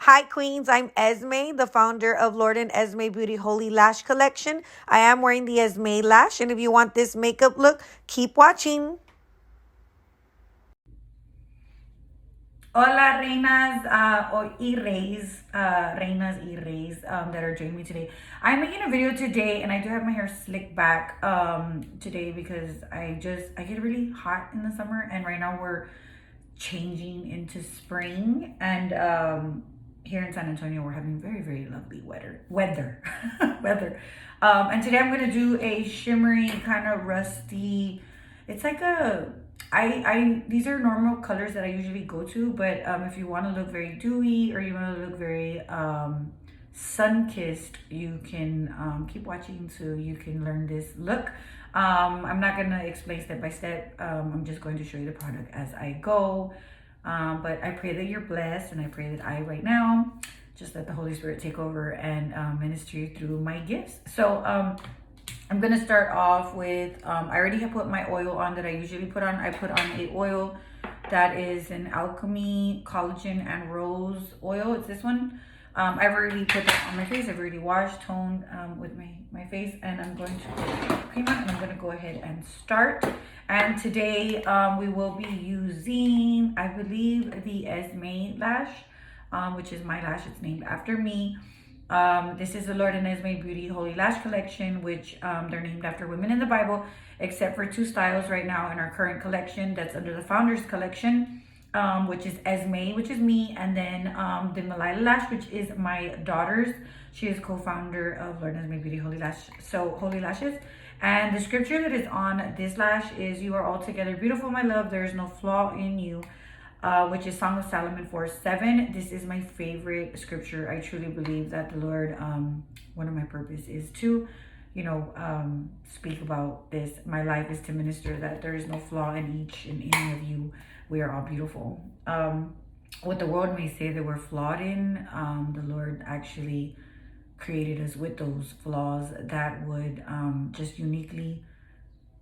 Hi, Queens. I'm Esme, the founder of Lord&Esmé Beauty Holy Lash Collection. I am wearing the Esme lash, and if you want this makeup look, keep watching. Hola, reinas reinas y reys that are joining me today. I'm making a video today, and I do have my hair slicked back today because I get really hot in the summer, and right now we're changing into spring, and here in San Antonio we're having very lovely weather. weather. And today I'm gonna do a shimmery kind of rusty. It's like a I these are normal colors that I usually go to, but if you want to look very dewy or you want to look very sun-kissed, you can keep watching so you can learn this look. I'm not gonna explain step by step. I'm just going to show you the product as I go. But I pray that you're blessed, and I pray that I right now just let the Holy Spirit take over and minister you through my gifts. So I'm gonna start off with, I already have put my oil on that I usually put on. I put on a oil that is an Alchemy Collagen and Rose oil. It's this one. I've already put that on my face. I've already washed, toned with my face, and I'm going to put cream on, and I'm gonna go ahead and start. And today we will be using, I believe, the Esme lash, which is my lash. It's named after me. This is the Lord&Esmé Beauty Holy Lash Collection, which they're named after women in the Bible, except for two styles right now in our current collection that's under the Founders Collection, which is Esme, which is me, and then the Malila Lash, which is my daughter's. She is co-founder of Lord&Esmé Beauty Holy Lashes. And the scripture that is on this lash is, "You are altogether beautiful, my love. There is no flaw in you." Which is Song of Solomon 4:7. This is my favorite scripture. I truly believe that the Lord, one of my purpose is to, speak about this. My life is to minister that there is no flaw in each and any of you. We are all beautiful. What the world may say that we're flawed in, the Lord actually created us with those flaws that would just uniquely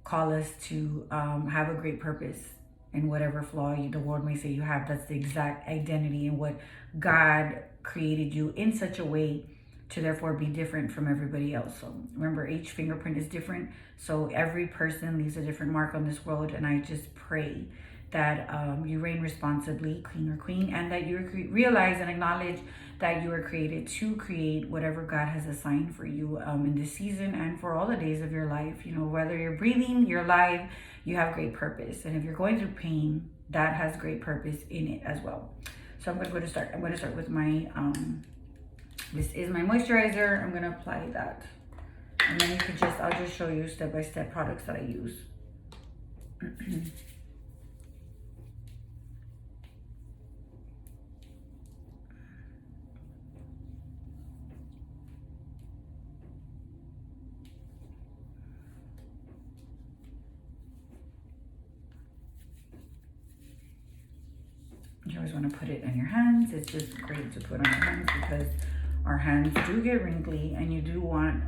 call us to have a great purpose. And whatever flaw the world may say you have, that's the exact identity and what God created you in such a way to therefore be different from everybody else. So remember, each fingerprint is different. So every person leaves a different mark on this world. And I just pray that you reign responsibly, king or queen, and that you realize and acknowledge that you are created to create whatever God has assigned for you in this season and for all the days of your life. Whether you're breathing, you're alive, you have great purpose. And if you're going through pain, that has great purpose in it as well. So I'm going to start. I'm going to start with my, this is my moisturizer. I'm going to apply that. And then I'll just show you step-by-step products that I use. You always want to put it in your hands. It's just great to put on your hands because our hands do get wrinkly, and you do want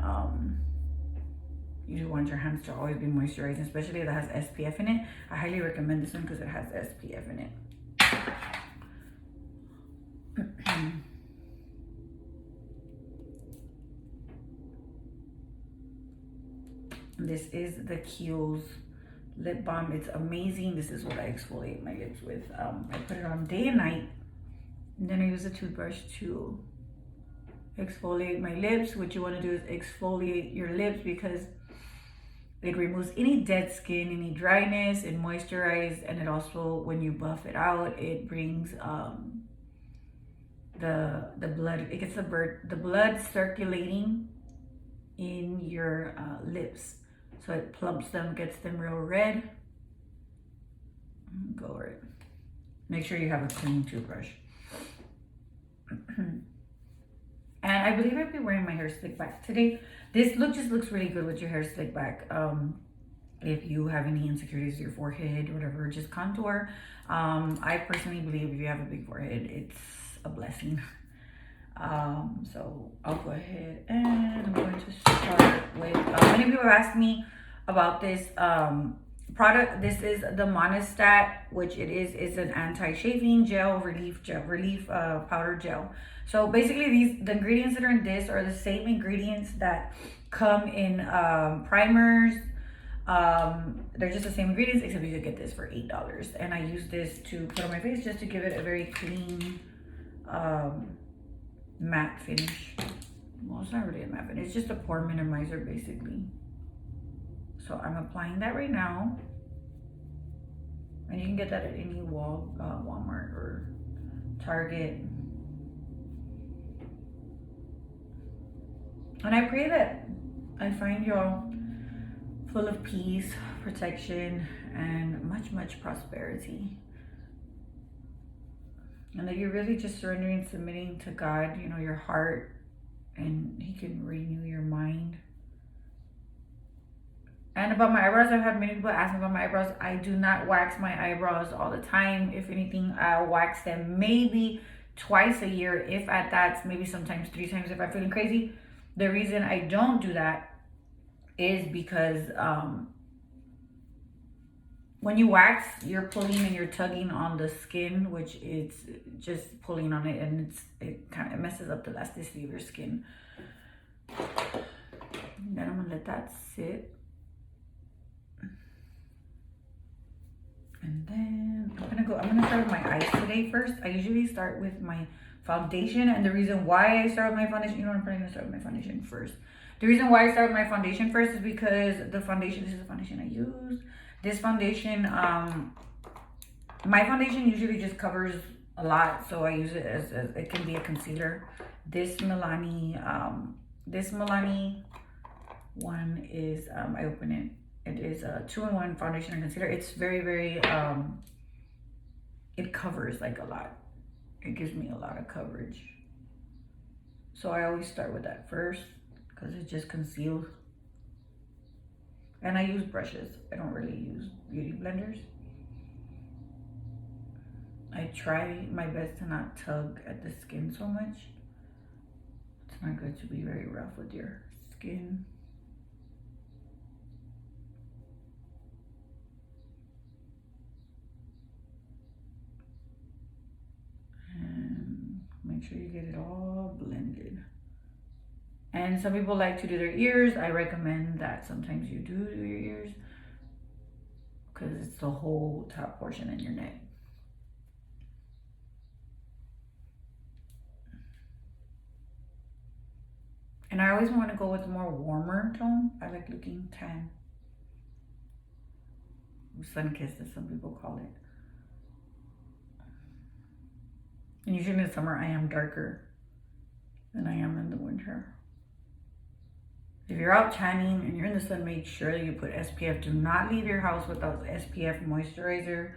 your hands to always be moisturized, especially if it has SPF in it. I highly recommend this one because it has SPF in it. This is the Kiehl's lip balm. It's amazing. This is what I exfoliate my lips with. I put it on day and night, and then I use a toothbrush to exfoliate my lips. What you want to do is exfoliate your lips because it removes any dead skin, any dryness, and moisturize. And it also, when you buff it out, it brings the blood. It gets the blood circulating in your lips. So it plumps them, gets them real red. Go over it. Make sure you have a clean toothbrush. And I believe I'll be wearing my hair slicked back today. This look just looks really good with your hair slicked back. If you have any insecurities with your forehead or whatever, just contour. I personally believe if you have a big forehead, it's a blessing. So I'll go ahead and I'm going to start with, many people have asked me about this product, this is the Monistat, which is an anti-chafing relief powder gel. So basically the ingredients that are in this are the same ingredients that come in primers. They're just the same ingredients, except you could get this for $8. And I use this to put on my face just to give it a very clean matte finish. Well, it's not really a matte finish, it's just a pore minimizer basically. So I'm applying that right now. And you can get that at any Walmart or Target. And I pray that I find y'all full of peace, protection, and much prosperity. And that you're really just surrendering, submitting to God, you know, your heart, and He can renew your mind. And about my eyebrows, I've had many people ask me about my eyebrows. I do not wax my eyebrows all the time. If anything, I'll wax them maybe twice a year, if at that, maybe sometimes 3 times if I'm feeling crazy. The reason I don't do that is because when you wax, you're pulling and you're tugging on the skin, which is just pulling on it, and it kind of messes up the elasticity of your skin. And then I'm gonna let that sit. And then I'm gonna start with my eyes today first. I usually start with my foundation, and the reason why I start with my foundation, you know what, I'm probably gonna start with my foundation first. The reason why I start with my foundation first is because this is the foundation I use. This foundation, my foundation usually just covers a lot, so I use it as it can be a concealer. This Milani one is, I open it. It is a 2-in-1 foundation and concealer. It's very, it covers like a lot. It gives me a lot of coverage. So I always start with that first because it just conceals. And I use brushes. I don't really use beauty blenders. I try my best to not tug at the skin so much. It's not good to be very rough with your skin. And make sure you get it all blended. And some people like to do their ears. I recommend that sometimes you do your ears because it's the whole top portion in your neck. And I always want to go with a more warmer tone. I like looking tan. Sun-kissed, as some people call it. And usually in the summer, I am darker than I am in the winter. If you're out tanning and you're in the sun, make sure that you put SPF. Do not leave your house without SPF moisturizer.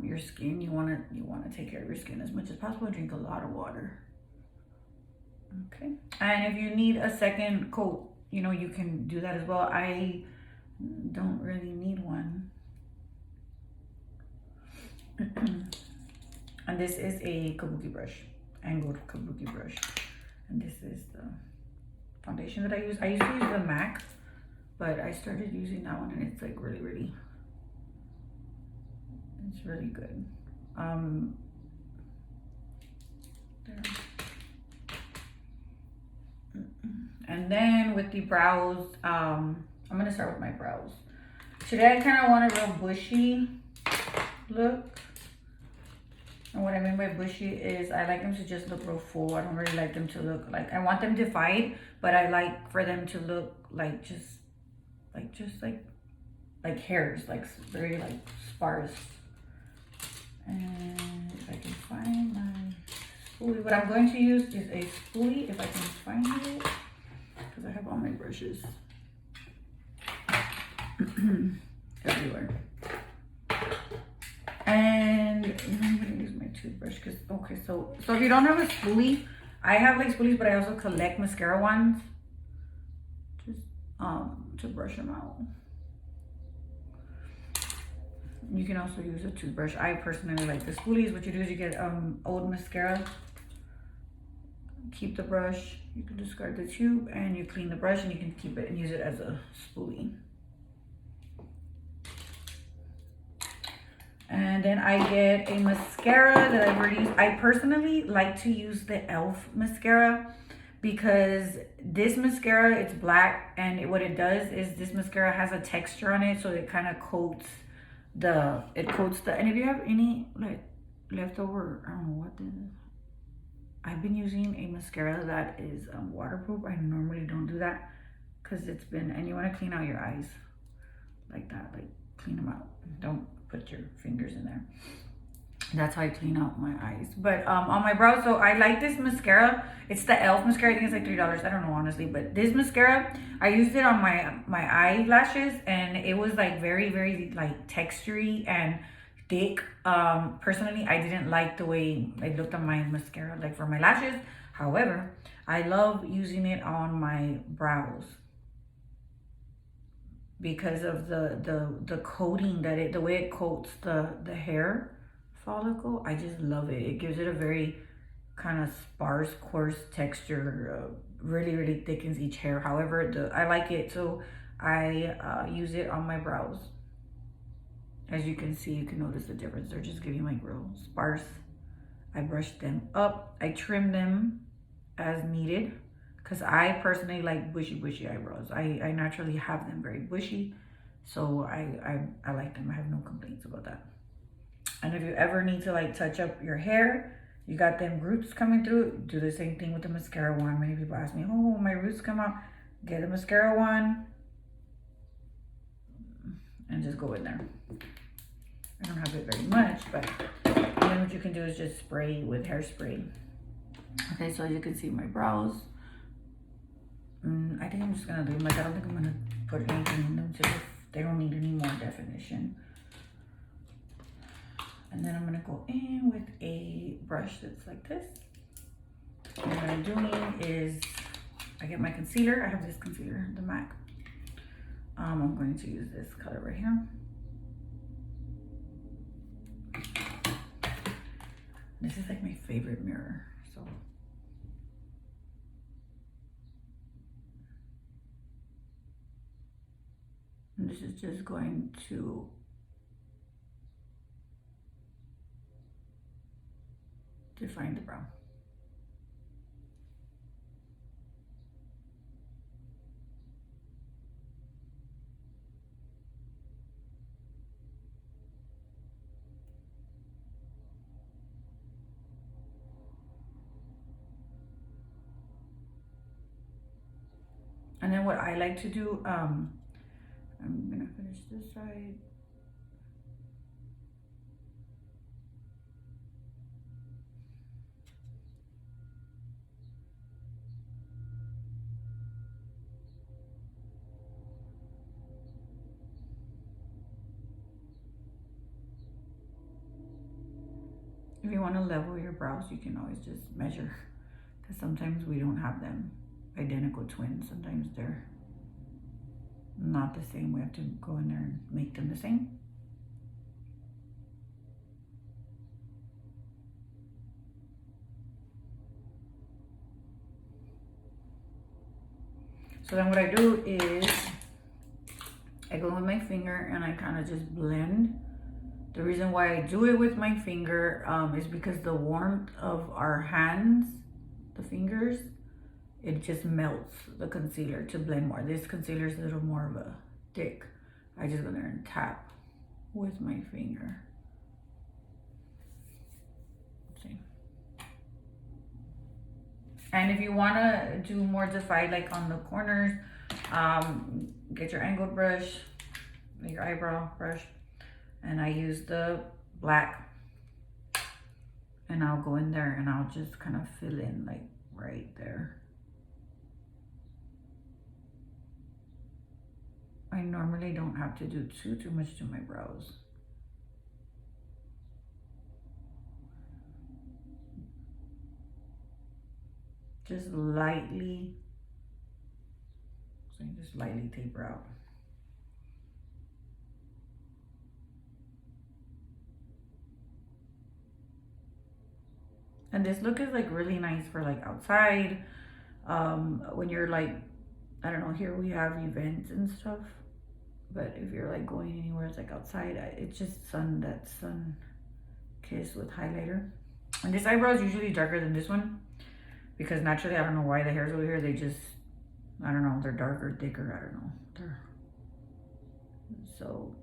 Your skin, you want to take care of your skin as much as possible. Drink a lot of water. Okay. And if you need a second coat, you know, you can do that as well. I don't really need one. And this is a kabuki brush, angled kabuki brush. And this is the foundation that I use. I used to use the MAC, but I started using that one, and it's like really, it's really good. There. And then with the brows, I'm gonna start with my brows. Today I kind of want a real bushy look. And what I mean by bushy is I like them to just look real full. I don't really like them to look like, I want them defined, but I like for them to look like just like hairs, like very like sparse. And if I can find my spoolie, what I'm going to use is a spoolie if I can find it, because I have all my brushes everywhere. And I'm gonna use my toothbrush because, okay, so if you don't have a spoolie, I have like spoolies, but I also collect mascara wands just to brush them out. You can also use a toothbrush. I personally like the spoolies. What you do is you get old mascara, keep the brush, you can discard the tube, and you clean the brush, and you can keep it and use it as a spoolie. And then I get a mascara that I've already used. I personally like to use the e.l.f. mascara because this mascara, it's black, and what it does is this mascara has a texture on it, so it kind of coats and if you have any like leftover, I don't know what this is. I've been using a mascara that is waterproof. I normally don't do that because and you want to clean out your eyes like that, like clean them out. Don't put your fingers in there. That's how I clean out my eyes. But on my brows, so I like this mascara. It's the e.l.f. mascara. I think it's like $3. I don't know honestly, but this mascara, I used it on my eyelashes, and it was like very, very like textury and thick. Personally, I didn't like the way it looked on my mascara, like for my lashes. However, I love using it on my brows because of the coating the way it coats the hair follicle. I just love it. It gives it a very kind of sparse, coarse texture. Really, really thickens each hair. However, I like it, so I use it on my brows. As you can see, you can notice the difference. They're just getting like real sparse. I brush them up. I trim them as needed because I personally like bushy eyebrows. I naturally have them very bushy, so I like them. I have no complaints about that. And if you ever need to like touch up your hair, you got them roots coming through, do the same thing with the mascara wand. Many people ask me, oh, my roots come out. Get a mascara wand and just go in there. I don't have it very much, but then what you can do is just spray with hairspray. Okay, so as you can see, my brows, I think I'm just gonna do them. Like, I don't think I'm gonna put anything in them, so they don't need any more definition. And then I'm gonna go in with a brush that's like this. And what I'm doing is, I get my concealer. I have this concealer, the MAC. I'm going to use this color right here. This is like my favorite mirror, so. And this is just going to define the brow. And then what I like to do, I'm gonna finish this side. If you want to level your brows, you can always just measure, because sometimes we don't have them identical twins. Sometimes they're not the same. We have to go in there and make them the same. So then what I do is I go with my finger and I kind of just blend. The reason why I do it with my finger is because the warmth of our hands, the fingers, it just melts the concealer to blend more. This concealer is a little more of a thick. I just go there and tap with my finger. See. And if you want to do more defined, like on the corners, get your angled brush, your eyebrow brush, and I use the black, and I'll go in there and I'll just kind of fill in like right there. I normally don't have to do too much to my brows. Just lightly, so you just lightly taper out. And this look is like really nice for like outside, when you're like, I don't know, here we have events and stuff. But if you're like going anywhere, it's like outside, it's just that sun kiss with highlighter. And this eyebrow is usually darker than this one because naturally, I don't know why the hairs over here, they just, I don't know, they're darker, thicker, I don't know. They're so.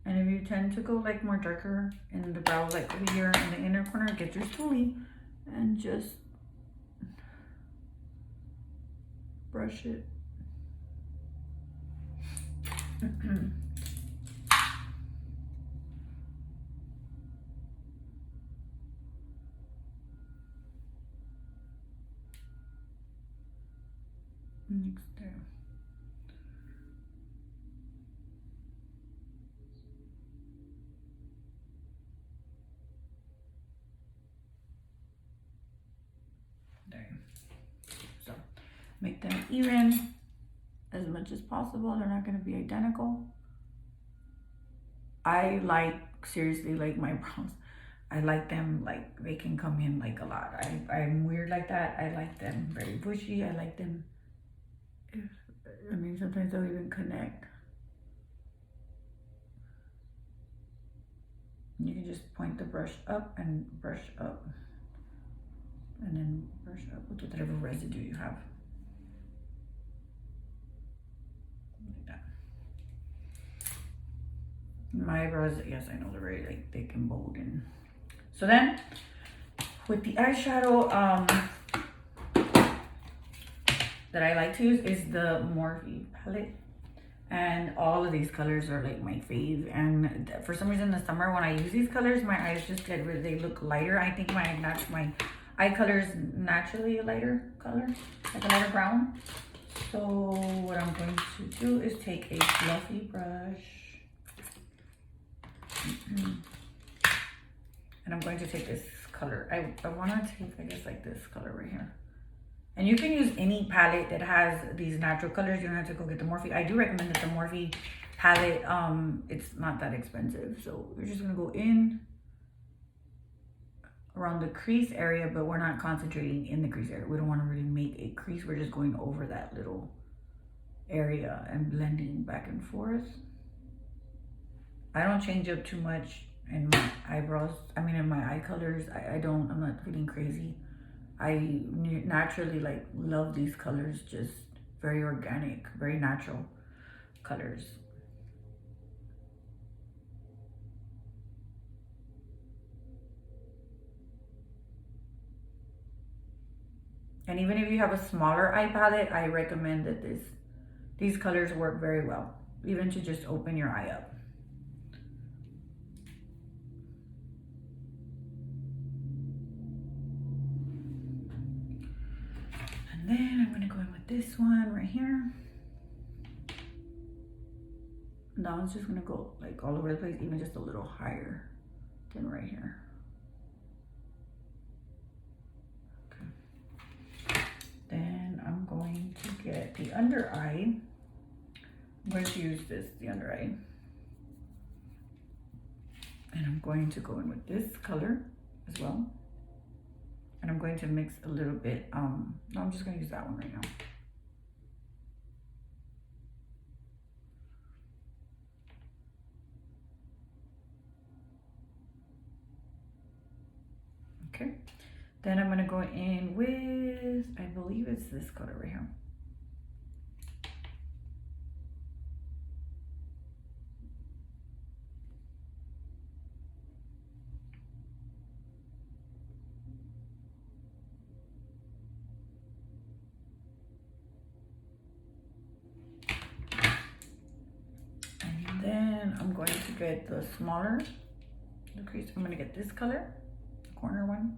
And if you tend to go like more darker in the brow, like over here in the inner corner, get your spoolie and just brush it. Next there. There. So make them even as much as possible. They're not going to be identical. I seriously like my brows. I like them like they can come in like a lot. I'm weird like that. I like them very bushy. I like them. I mean, sometimes they'll even connect. You can just point the brush up and brush up. And then brush up with whatever residue you have. Like that. My eyebrows, yes, I know they're very like thick and bold. And so then with the eyeshadow that I like to use is the Morphe palette. And all of these colors are like my fave. And for some reason in the summer when I use these colors, my eyes just get rid, they look lighter. I think my eye color is naturally a lighter color, like a lighter brown. So what I'm going to do is take a fluffy brush. And I'm going to take this color. I want to take, I guess, like this color right here. And you can use any palette that has these natural colors. You don't have to go get the Morphe. I do recommend that the Morphe palette, it's not that expensive. So we're just gonna go in around the crease area, but we're not concentrating in the crease area. We don't want to really make a crease. We're just going over that little area and blending back and forth. I don't change up too much in my eyebrows. I mean, in my eye colors, I'm not feeling crazy. I naturally like love these colors, just very organic, very natural colors. And even if you have a smaller eye palette, I recommend that these colors work very well, even to just open your eye up. And then I'm gonna go in with this one right here. And that one's just gonna go like all over the place, even just a little higher than right here. Okay. Then I'm going to get the under eye. I'm going to use the under eye. And I'm going to go in with this color as well. And I'm going to mix a little bit, no, I'm just gonna use that one right now. Okay, then I'm gonna go in with, I believe it's this color right here. Then I'm going to get the smaller, the crease. I'm going to get this color, the corner one.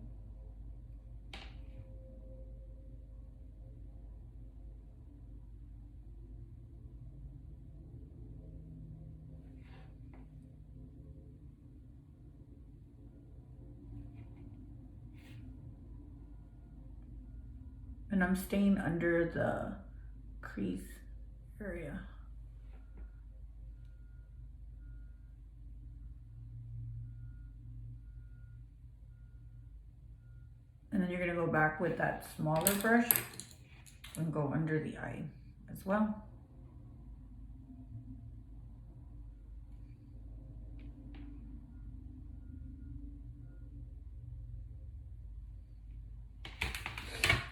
And I'm staying under the crease area. And then you're gonna go back with that smaller brush and go under the eye as well.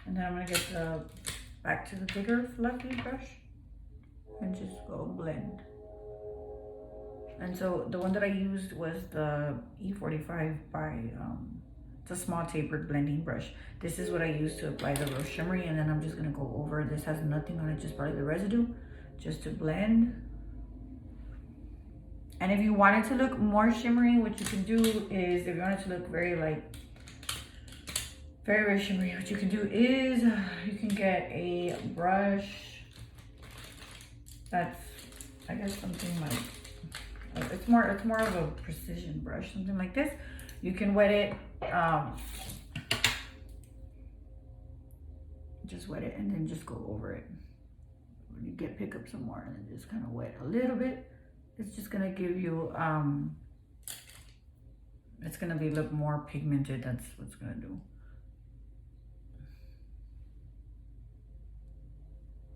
And then I'm gonna get back to the bigger fluffy brush and just go blend. And so the one that I used was the E45 by, it's a small tapered blending brush. This is what I use to apply the Rose Shimmery, and then I'm just gonna go over. This has nothing on it, just probably the residue, just to blend. And if you want it to look more shimmery, what you can do is, if you want it to look very very shimmery, what you can do is you can get a brush that's, I guess, something like, it's more of a precision brush, something like this. You can wet it, just wet it and then just go over it. When you pick up some more and then just kind of wet a little bit. It's just gonna give you, it's gonna look more pigmented. That's what it's gonna do.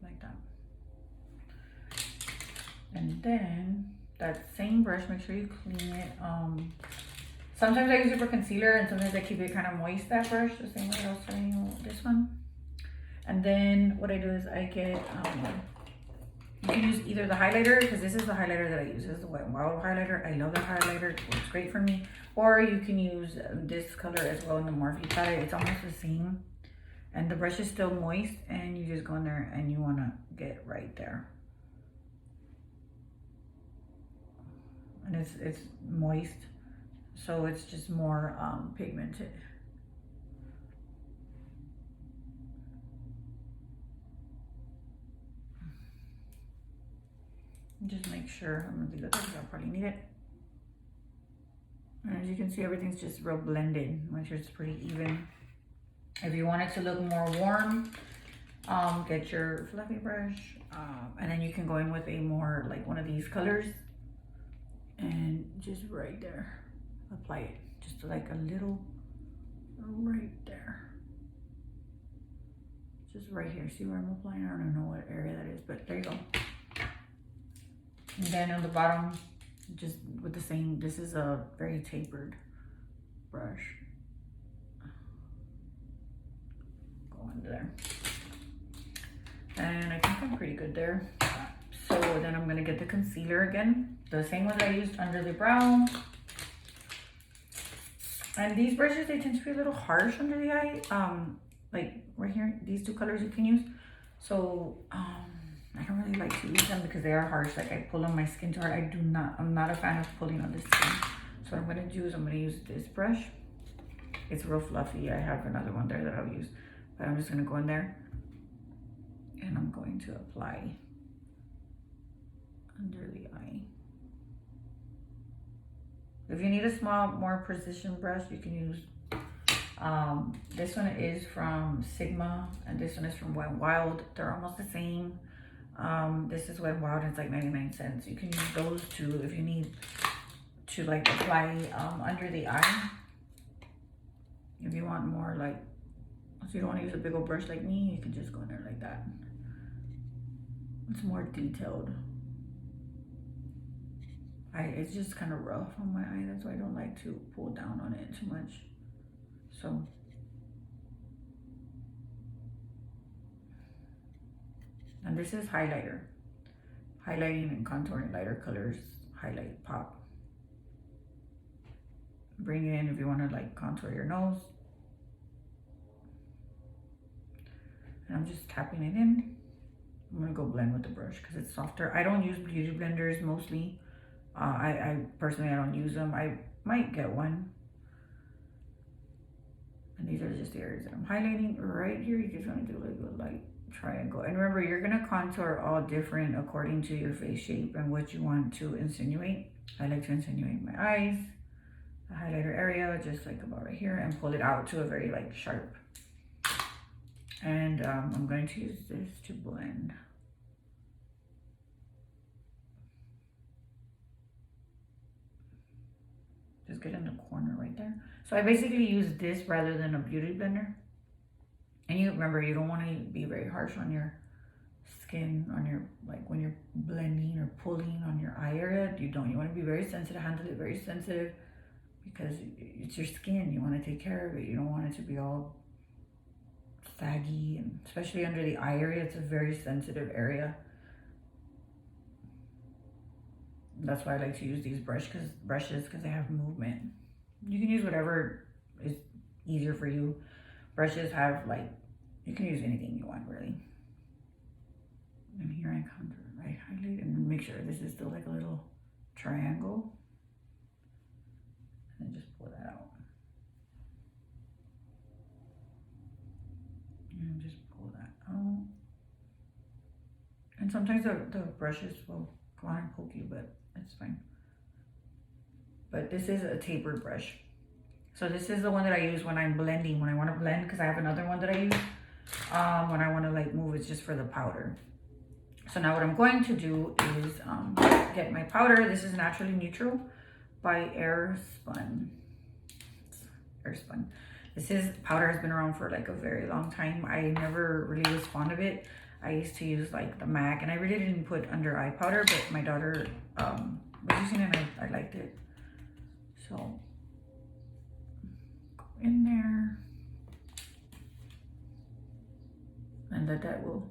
Like that. And then that same brush, make sure you clean it. Sometimes I use it for concealer and sometimes I keep it kind of moist, that brush, the same way I was telling you this one. And then what I do is I get, you can use either the highlighter, because this is the highlighter that I use. This is the Wet n Wild highlighter. I love that highlighter. It works great for me. Or you can use this color as well in the Morphe palette. It's almost the same. And the brush is still moist, and you just go in there and you want to get right there. And it's moist, so it's just more pigmented. Just make sure, I'm gonna do that because I'll probably need it. And as you can see, everything's just real blended. Make sure it's pretty even. If you want it to look more warm, get your fluffy brush, and then you can go in with a more, like, one of these colors, and just right there, apply it. Just like a little, right there. Just right here. See where I'm applying? I don't know what area that is, but there you go. And then on the bottom, just with the same, this is a very tapered brush. Go under there. And I think I'm pretty good there. So then I'm gonna get the concealer again. The same one that I used under the brow. And these brushes, they tend to be a little harsh under the eye. Like right here, these two colors you can use. So, I don't really like to use them because they are harsh. Like, I pull on my skin too hard. I'm not a fan of pulling on the skin. So what I'm gonna do is I'm gonna use this brush. It's real fluffy. I have another one there that I'll use. But I'm just gonna go in there and I'm going to apply under the eye. If you need a small, more precision brush, you can use, this one is from Sigma and this one is from Wet n Wild. They're almost the same. This is Wet n Wild and it's like 99 cents. You can use those two if you need to, like, apply under the eye. If you want more, like, if you don't want to use a big old brush like me, you can just go in there like that. It's more detailed. It's just kind of rough on my eye. That's why I don't like to pull down on it too much. So, and this is highlighter. Highlighting and contouring, lighter colors, highlight, pop. Bring it in if you want to, like, contour your nose. And I'm just tapping it in. I'm gonna go blend with the brush because it's softer. I don't use beauty blenders mostly. I personally, I don't use them. I might get one. And these are just the areas that I'm highlighting. Right here, you just want to do like a light triangle. And remember, you're gonna contour all different according to your face shape and what you want to insinuate. I like to insinuate my eyes, the highlighter area, just like about right here, and pull it out to a very, like, sharp. And I'm going to use this to blend. Just get in the corner right there. So I basically use this rather than a beauty blender And you remember, you don't want to be very harsh on your skin, on your, like when you're blending or pulling on your eye area. You want to be very sensitive, handle it very sensitive, because it's your skin. You want to take care of it. You don't want it to be all saggy, and especially under the eye area, it's a very sensitive area. That's why I like to use these brushes because they have movement. You can use whatever is easier for you. Brushes have, like, you can use anything you want, really. And here I contour, I highlight and make sure this is still like a little triangle. And just pull that out. And just pull that out. And sometimes the brushes will go on and poke you, but it's fine. But this is a tapered brush. So this is the one that I use when I'm blending, when I want to blend, because I have another one that I use when I want to like move. It's just for the powder. So now what I'm going to do is get my powder. This is Naturally Neutral by Airspun. Airspun. This powder has been around for like a very long time. I never really was fond of it. I used to use like the MAC, and I really didn't put under eye powder, but my daughter was using it and I liked it. So go in there, and that will,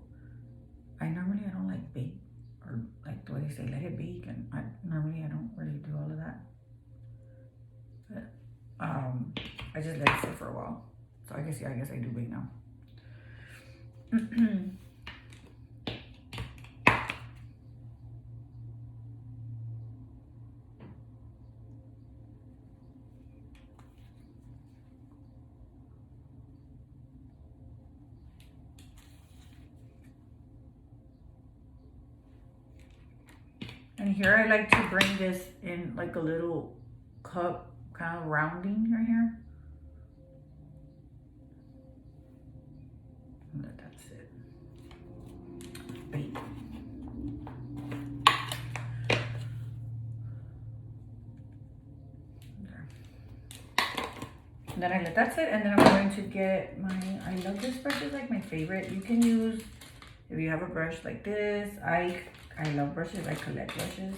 I don't like bake, or like the way they say let it bake, and I don't really do all of that. But I just let it sit for a while. So I guess I do bake now. And here I like to bring this in like a little cup, kind of rounding right here. And let that sit. Bake. There. And then I let that sit, and then I'm going to get I love this brush, is like my favorite. You can use, if you have a brush like this, I love brushes, I collect brushes.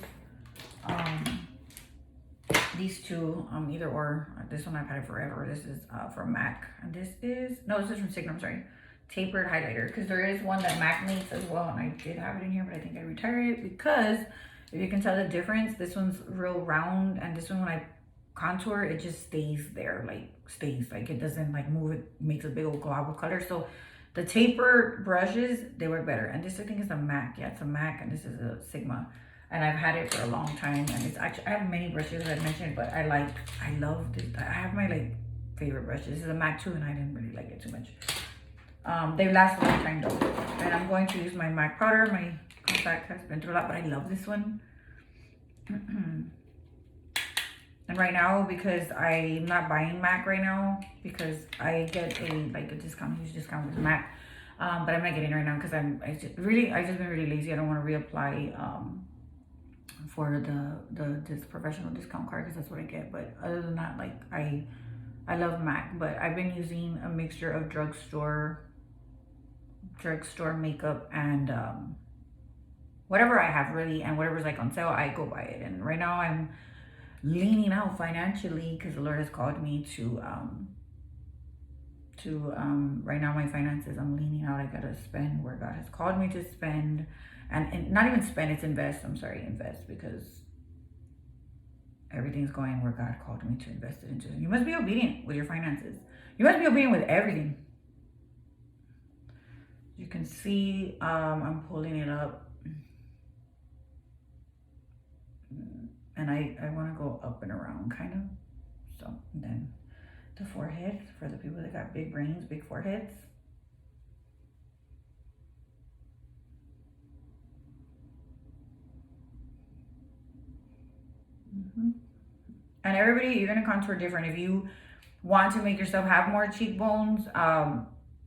These two, either or. This one I've had it forever. This is from MAC, and this is from Sigma, I'm sorry. Tapered highlighter, because there is one that MAC makes as well, and I did have it in here, but I think I retired it because if you can tell the difference, this one's real round, and this one when I contour, it just stays there, like it doesn't like move. It makes a big old glob of color. So the taper brushes, they work better. And this I think is a MAC. Yeah, it's a MAC, and this is a Sigma. And I've had it for a long time, and it's actually, I have many brushes as I mentioned, but I love this. I have my like favorite brushes. This is a MAC too, and I didn't really like it too much. They last a long time though. And I'm going to use my MAC powder. My contact has been through a lot, but I love this one. And right now, because I'm not buying MAC right now, because I get a discount, huge discount with MAC. But I'm not getting it right now because I've just been really lazy. I don't want to reapply for this professional discount card, because that's what I get. But other than that, like I love MAC, but I've been using a mixture of drugstore makeup and whatever I have really, and whatever's like on sale, I go buy it. And right now I'm leaning out financially because the Lord has called me to right now my finances, I'm leaning out. I gotta spend where God has called me to spend, and not even spend, it's invest. I'm sorry, invest, because everything's going where God called me to invest it into. You must be obedient with your finances. You must be obedient with everything. You can see I'm pulling it up, and I want to go up and around kind of. So then the forehead, for the people that got big brains, big foreheads. And everybody, you're gonna contour different. If you want to make yourself have more cheekbones,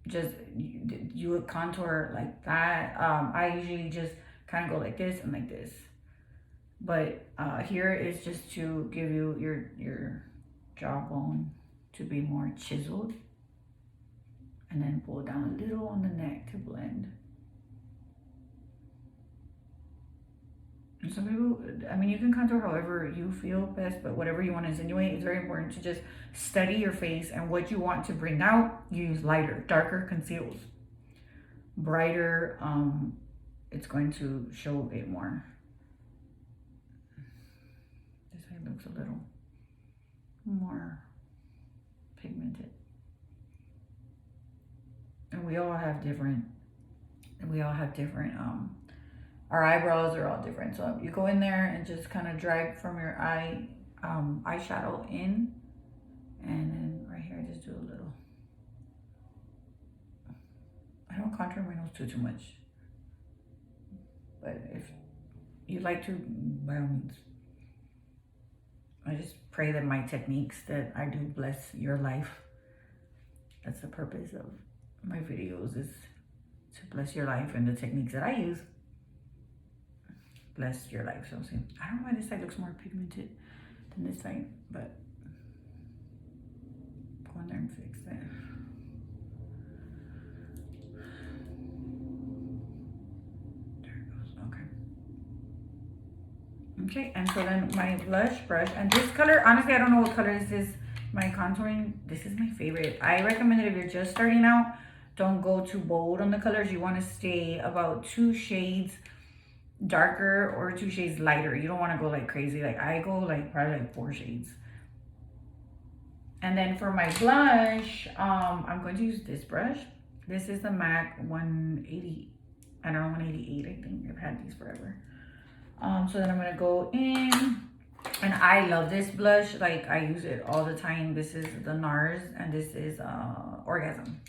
just you would contour like that. I usually just kind of go like this and like this. But here is just to give you your jawbone to be more chiseled. And then pull down a little on the neck to blend. And some people, I mean, you can contour however you feel best, but whatever you want to insinuate, it's very important to just study your face and what you want to bring out. Use lighter, darker conceals. Brighter, it's going to show it more. This side looks a little more pigmented. And we all have different, our eyebrows are all different. So you go in there and just kind of drag from your eyeshadow in, and then right here, just do a little. I don't contour my nose too much, but if you like to, by all means. I just pray that my techniques that I do bless your life. That's the purpose of my videos, is to bless your life, and the techniques that I use bless your life. So see, I don't know why this side looks more pigmented than this side, but go in there and fix that. There it goes. Okay, and so then my blush brush, and this color, honestly, I don't know what color this is. My contouring, this is my favorite. I recommend it if you're just starting out. Don't go too bold on the colors. You want to stay about 2 shades darker or 2 shades lighter. You don't want to go like crazy. Like I go like probably like 4 shades. And then for my blush, I'm going to use this brush. This is the MAC 180. I don't know, 188. I think I've had these forever. So then I'm gonna go in, and I love this blush. Like I use it all the time. This is the NARS, and this is Orgasm.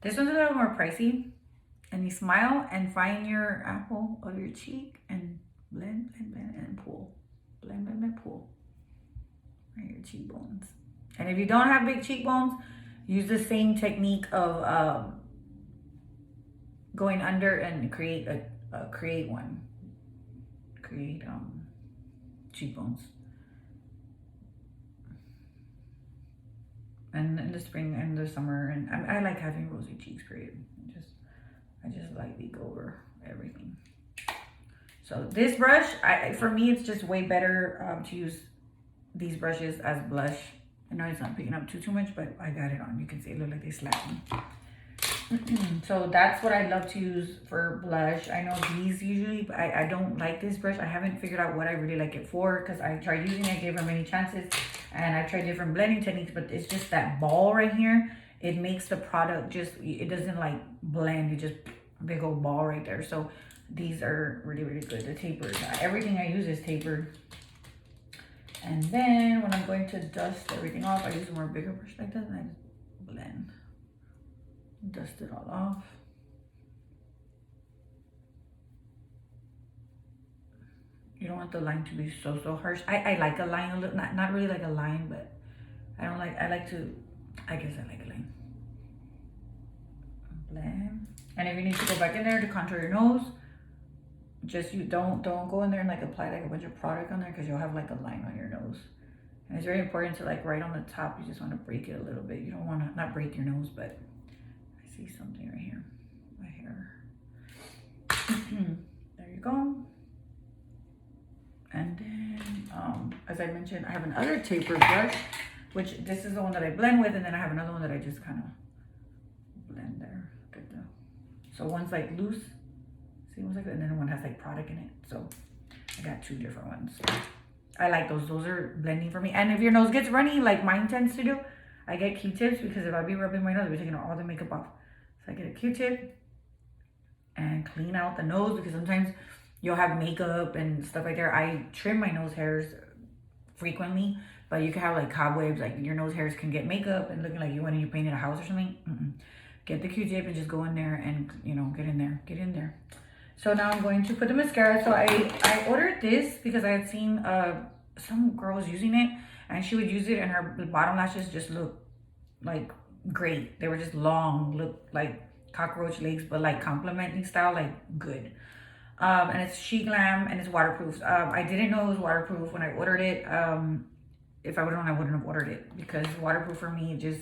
This one's a little more pricey. And you smile and find your apple of your cheek and blend, blend, blend, and pull. Blend, blend, blend, pull. Right, your cheekbones. And if you don't have big cheekbones, use the same technique of going under and create one. Create cheekbones. And in the spring and the summer, and I like having rosy cheeks, period. I just lightly go over everything. So this brush, for me, it's just way better to use these brushes as blush. I know it's not picking up too much, but I got it on. You can see it look like they slapped me. So that's what I love to use for blush. I know these usually, but I don't like this brush. I haven't figured out what I really like it for, because I tried using it, gave her many chances, and I tried different blending techniques, but it's just that ball right here. It makes the product just, it doesn't like blend. It just big old ball right there. So these are really, really good. The tapered, everything I use is tapered. And then when I'm going to dust everything off, I use a more bigger brush like that, and I just blend. Dust it all off. You don't want the line to be so harsh. I like a line a little, not really like a line, but I guess I like a line. Blend. And if you need to go back in there to contour your nose, just you don't go in there and like apply like a bunch of product on there, because you'll have like a line on your nose. And it's very important to, like, right on the top, you just want to break it a little bit. You don't want to, not break your nose, but I see something right here, my hair. There you go. And then, as I mentioned, I have another taper brush, which this is the one that I blend with, and then I have another one that I just kind of blend there. Look at that. So one's like loose, see, one's like that, and then one has like product in it. So I got 2 different ones. I like those. Those are blending for me. And if your nose gets runny, like mine tends to do, I get Q-tips, because if I be rubbing my nose, I'll be taking all the makeup off. So I get a Q-tip and clean out the nose, because sometimes you'll have makeup and stuff like that. I trim my nose hairs frequently, but you can have like cobwebs, like your nose hairs can get makeup and looking like you when you painted a house or something. Get the Q-tip and just go in there and, you know, get in there. So now I'm going to put the mascara. So I ordered this because I had seen some girls using it, and she would use it and her bottom lashes just look like great. They were just long, look like cockroach legs, but like complimenting style, like good. And it's She Glam, and it's waterproof. I didn't know it was waterproof when I ordered it. If I would have known, I wouldn't have ordered it, because waterproof for me just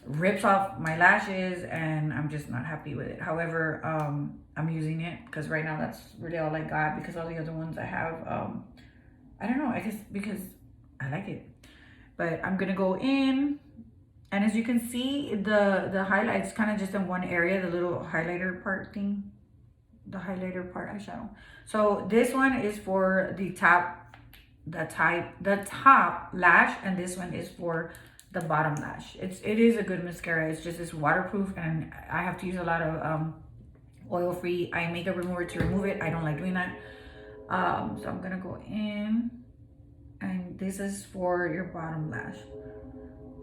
rips off my lashes, and I'm just not happy with it. However, I'm using it because right now that's really all I got, because all the other ones I have, I don't know, I guess because I like it. But I'm gonna go in, and as you can see, the highlights kind of just in one area, the little highlighter part thing, the highlighter part eyeshadow. So this one is for the top lash, and this one is for the bottom lash. It is a good mascara. It's just, it's waterproof, and I have to use a lot of oil-free eye makeup remover to remove it. I don't like doing that. So I'm gonna go in, and this is for your bottom lash.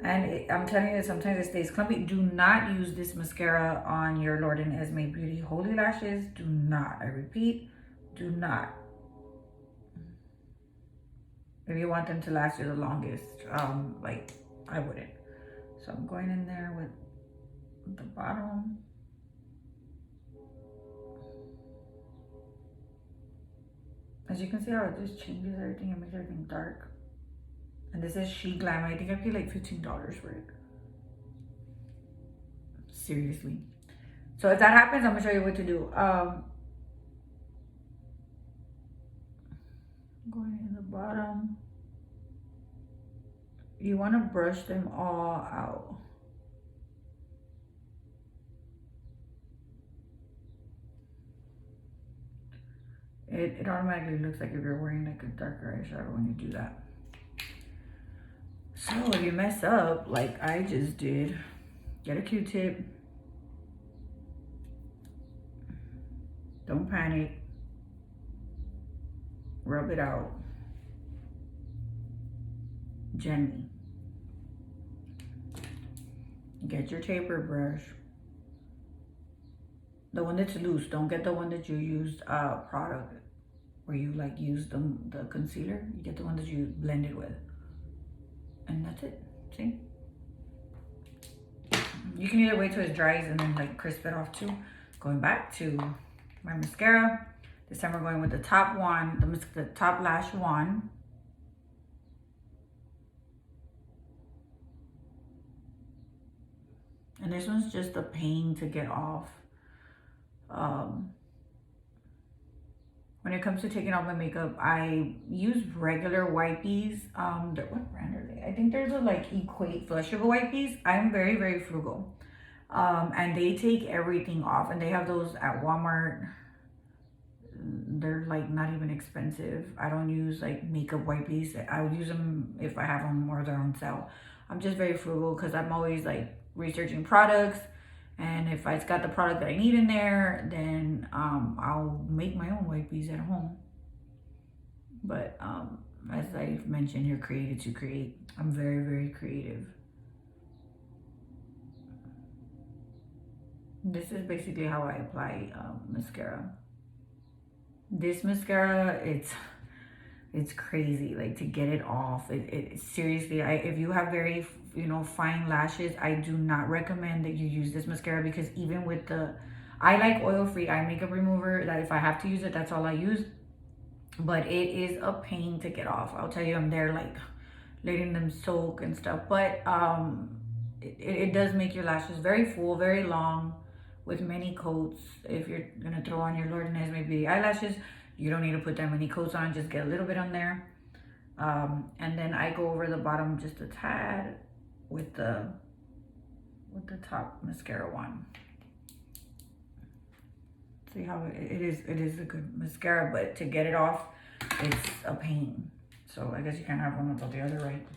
And I'm telling you, sometimes it stays clumpy. Do not use this mascara on your Lord&Esmé Beauty Holy Lashes. Do not. I repeat, do not. If you want them to last you the longest, like I wouldn't. So I'm going in there with the bottom. As you can see how it just changes everything and makes everything dark. And this is She Glam. I think I paid like $15 for it. Seriously. So if that happens, I'm gonna show you what to do. Going in the bottom. You want to brush them all out. It automatically looks like if you're wearing like a darker eyeshadow when you do that. So if you mess up like I just did, get a Q-tip. Don't panic. Rub it out gently. Get your taper brush. The one that's loose. Don't get the one that you used product where you like use the concealer. You get the one that you blended with. And that's it. See? You can either wait till it dries and then like crisp it off too. Going back to my mascara. This time we're going with the top one, the top lash one. And this one's just a pain to get off. When it comes to taking off my makeup, I use regular wipes. What brand are they? I think there's a like Equate flushable wipes. I'm very, very frugal. And they take everything off, and they have those at Walmart. They're like not even expensive. I don't use like makeup wipes. I would use them if I have them or they're on sale. I'm just very frugal because I'm always like researching products, and if it's got the product that I need in there, then I'll make my own wipes at home. But as I've mentioned, you're created to create. I'm very, very creative. This is basically how I apply mascara. This mascara, it's crazy, like to get it off. It seriously, if you have very, fine lashes, I do not recommend that you use this mascara, because even with I like oil-free eye makeup remover, that if I have to use it, that's all I use. But it is a pain to get off. I'll tell you, I'm there like letting them soak and stuff. But it does make your lashes very full, very long, with many coats. If you're gonna throw on your Lord&Esmé Beauty eyelashes, you don't need to put that many coats on, just get a little bit on there. And then I go over the bottom just a tad with the top mascara one. See how it is a good mascara, but to get it off, it's a pain. So I guess you can't have one without the other, right?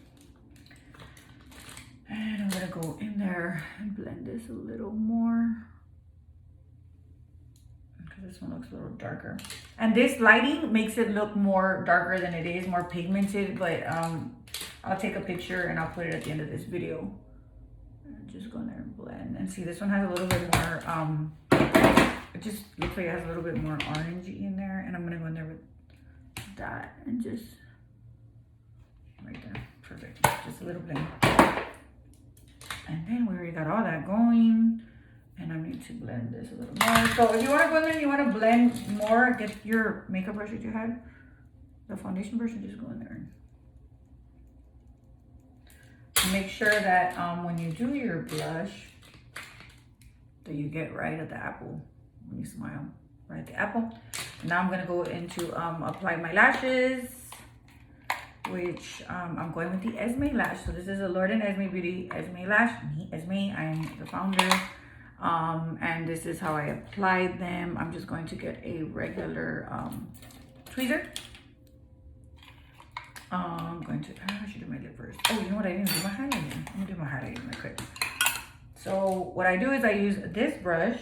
And I'm gonna go in there and blend this a little more, because this one looks a little darker. And this lighting makes it look more darker than it is, more pigmented, but I'll take a picture and I'll put it at the end of this video. And just go in there and blend. And see, this one has a little bit more, it just looks like it has a little bit more orangey in there. And I'm gonna go in there with that and just, right there, perfect. Just a little blend. And then we already got all that going. And I need to blend this a little more. So if you want to go in there and you want to blend more, get your makeup brush that you had, the foundation brush, and just go in there make sure that when you do your blush, that you get right at the apple. When you smile, right at the apple. Now I'm gonna go into apply my lashes, which I'm going with the Esmé lash. So this is a Lord&Esmé Beauty Esmé lash. Me, Esmé, I'm the founder. And this is how I applied them. I'm just going to get a regular tweezer. I'm going to, I should do my lip first. Oh, you know what? I didn't do my highlighting. I'm gonna do my highlighting real quick. So what I do is I use this brush,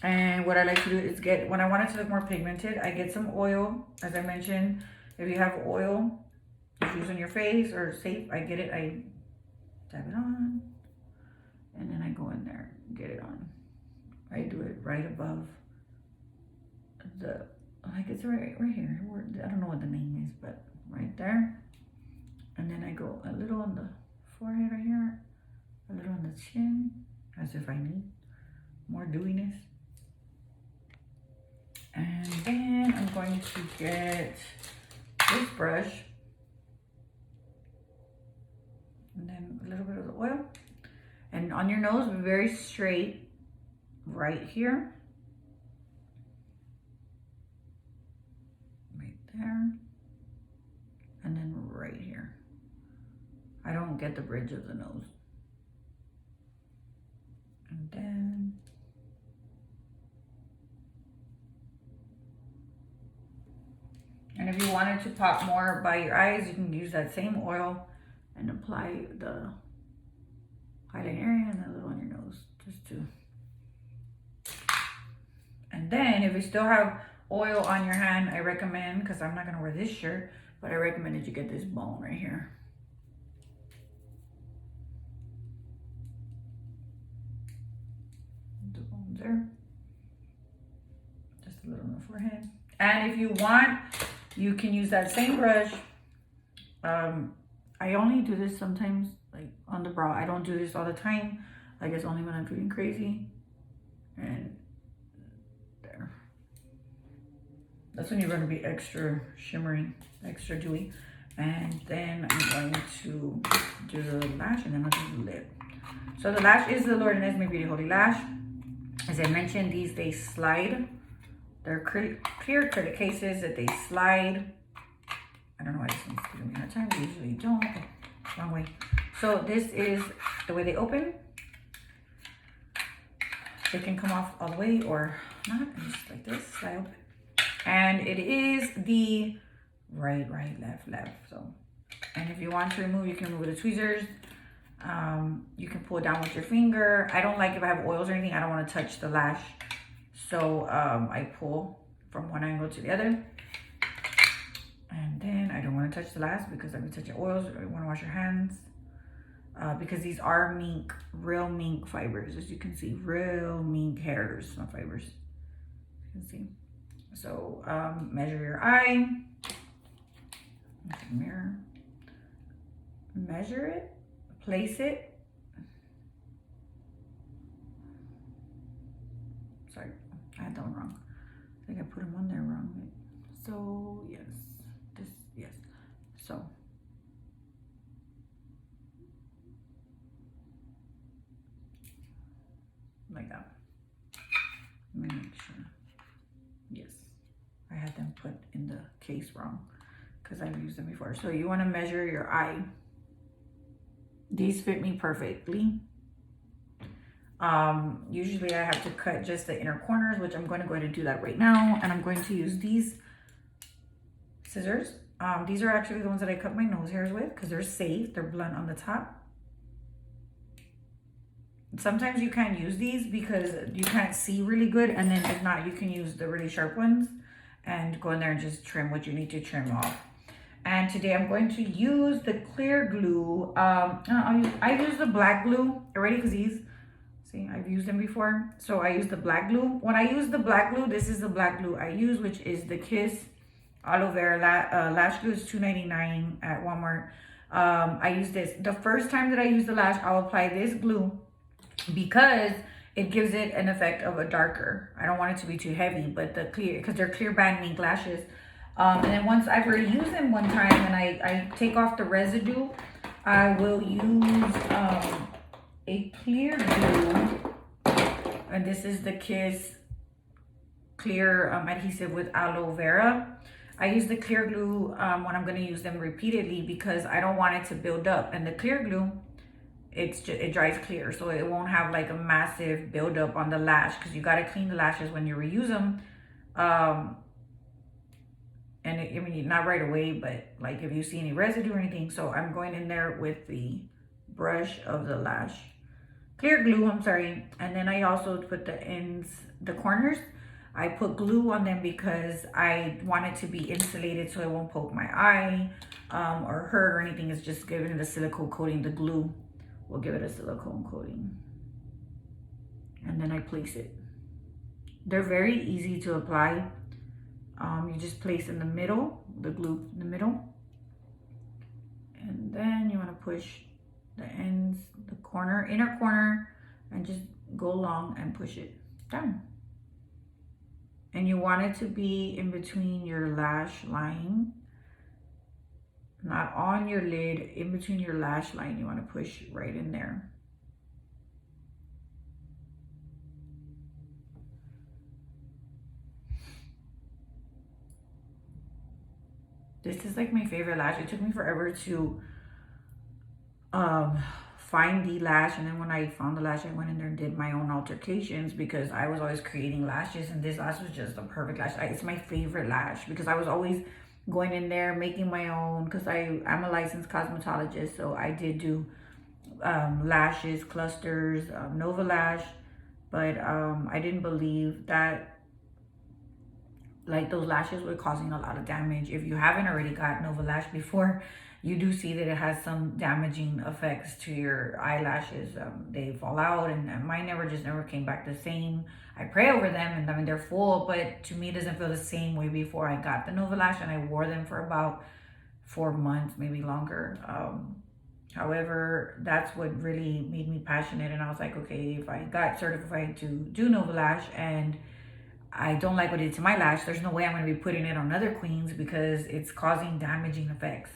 and what I like to do is get, when I want it to look more pigmented, I get some oil. As I mentioned, if you have oil, just use on your face or safe. I get it, I dab it on, and then I go in there, get it on. I do it right above the, like it's right here. I don't know what the name is, but right there. And then I go a little on the forehead right here, a little on the chin, as if I need more dewiness. And then I'm going to get this brush, and then a little bit of the oil. And on your nose, be very straight right here. Right there. And then right here. I don't get the bridge of the nose. And then if you wanted to pop more by your eyes, you can use that same oil and apply the highlight area and a little on your nose, just to. And then if you still have oil on your hand, I recommend, because I'm not gonna wear this shirt, but I recommend that you get this bone right here. The bones there. Just a little on the forehead. And if you want, you can use that same brush. I only do this sometimes, like on the brow. I don't do this all the time. I guess only when I'm feeling crazy. And there. That's when you're going to be extra shimmery, extra dewy. And then I'm going to do the lash, and then I'll do the lip. So the lash is the Lord&Esmé Beauty Holy Lash. As I mentioned, these, they slide. They're clear acrylic cases that they slide. I don't know why this one's giving me a hard time. They usually don't. Oh, wrong way. So this is the way they open. They can come off all the way or not. And just like this, slide open. And it is the right, left. So, and if you want to remove, you can remove with the tweezers. You can pull it down with your finger. I don't like, if I have oils or anything, I don't want to touch the lash. So I pull from one angle to the other. And then I don't want to touch the lash because I'm touching oils, or you want to wash your hands. Because these are mink, real mink fibers, as you can see, real mink hairs, not fibers. You can see. So measure your eye. Mirror. Measure it. Place it. Sorry, I had that one wrong. I think I put them on there wrong. So yes, this, yes. So like that. Let me make sure. Yes, I had them put in the case wrong because I've used them before. So you want to measure your eye. These fit me perfectly. Usually I have to cut just the inner corners, which I'm going to go ahead and do that right now. And I'm going to use these scissors. These are actually the ones that I cut my nose hairs with because they're safe. They're blunt on the top. Sometimes you can't use these because you can't see really good. And then if not, you can use the really sharp ones and go in there and just trim what you need to trim off. And today I'm going to use the clear glue. I use the black glue already because these, see, I've used them before. So I use the black glue. When I use the black glue, this is the black glue I use, which is the Kiss Aloe Vera Lash Glue. Is $2.99 at Walmart. I use this. The first time that I use the lash, I'll apply this glue because it gives it an effect of a darker. I don't want it to be too heavy, but the clear, because they're clear band mink lashes. And then once I've already used them one time and I take off the residue, I will use a clear glue, and this is the Kiss clear adhesive with aloe vera. I use the clear glue when I'm going to use them repeatedly because I don't want it to build up. And the clear glue, it dries clear, so it won't have like a massive buildup on the lash, because you got to clean the lashes when you reuse them. And I mean, not right away, but like if you see any residue or anything. So I'm going in there with the brush of the lash clear glue, I'm sorry. And then I also put the ends, the corners, I put glue on them because I want it to be insulated so it won't poke my eye or hurt or anything. It's just giving it a silicone coating. The glue will give it a silicone coating. And then I place it. They're very easy to apply. You just place in the middle, the glue in the middle. And then you want to push the ends, the corner, inner corner, and just go along and push it down. And you want it to be in between your lash line, not on your lid, in between your lash line. You want to push right in there. This is like my favorite lash. It took me forever to find the lash, and then when I found the lash, I went in there and did my own alterations because I was always creating lashes, and this lash was just a perfect lash. It's my favorite lash because I was always going in there making my own, because I'm a licensed cosmetologist, so I did do lashes, clusters, Nova Lash, but I didn't believe that like those lashes were causing a lot of damage. If you haven't already got Nova Lash before, you do see that it has some damaging effects to your eyelashes. They fall out, and mine never came back the same. I pray over them, and I mean, they're full, but to me it doesn't feel the same way before I got the Nova Lash, and I wore them for about 4 months, maybe longer. However, that's what really made me passionate, and I was like, okay, if I got certified to do Nova Lash and I don't like what it did to my lash, there's no way I'm going to be putting it on other queens because it's causing damaging effects.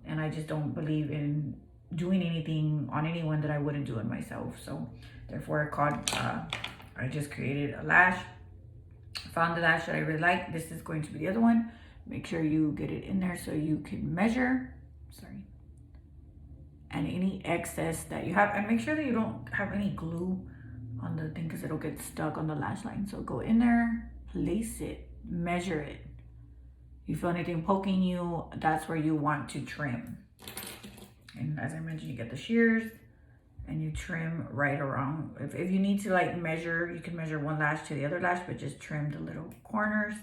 And I just don't believe in doing anything on anyone that I wouldn't do it myself. So therefore I just created a lash, found the lash that I really like. This is going to be the other one. Make sure you get it in there so you can measure, and any excess that you have, and make sure that you don't have any glue on the thing because it'll get stuck on the lash line. So go in there, place it, measure it. You feel anything poking you, that's where you want to trim. And as I mentioned, you get the shears and you trim right around. If you need to like measure, you can measure one lash to the other lash, but just trim the little corners.